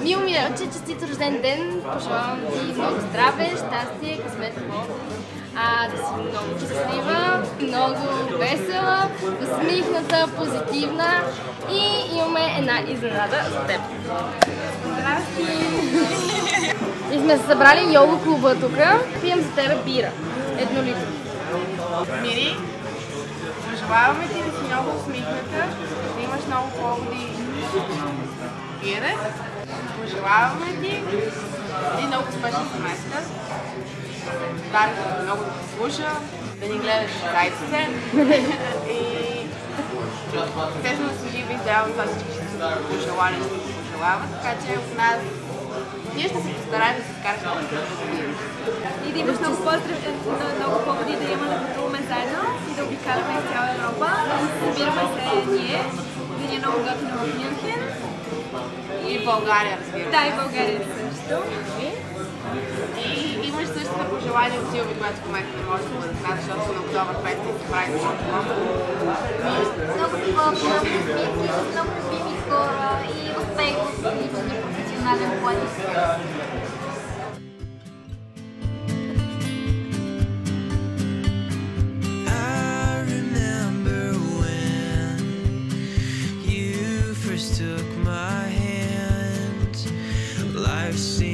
Мило ми е, честит рожден ден, пожелавам ти много здраве, щастие, късмет, любов. Да си много щастлива, много весела, усмихната, позитивна и имаме една изненада за теб. Здрасти! И сме се събрали йога клуба тук. Пием за тебе бира. 1 литър. Мири, пожелаваме ти да си много усмихната, да имаш много поводи пиене. Пожелаваме ти един много успешен семестър. Дарко много да те слуша, да ни гледаш зайците и естествено да си живи и здраво, това всички ще са пожелали, ще се пожелават, така че от нас ние ще се постараем да се вкараш много години. И да имаш много поводи да има да пътуваме заедно и да обикаляме из цяла Европа. Събираме се ние, да ни е много готино в Мюнхен. И в България, разбира се. Да, и в България също. И имаш същото пожелание от Силви, което в момента не може да бъде знат, защото са на Октобър фест и се прави много много. Много любов, много успехи, много любими хора и успех в личния професионален план. Took my hand, life seemed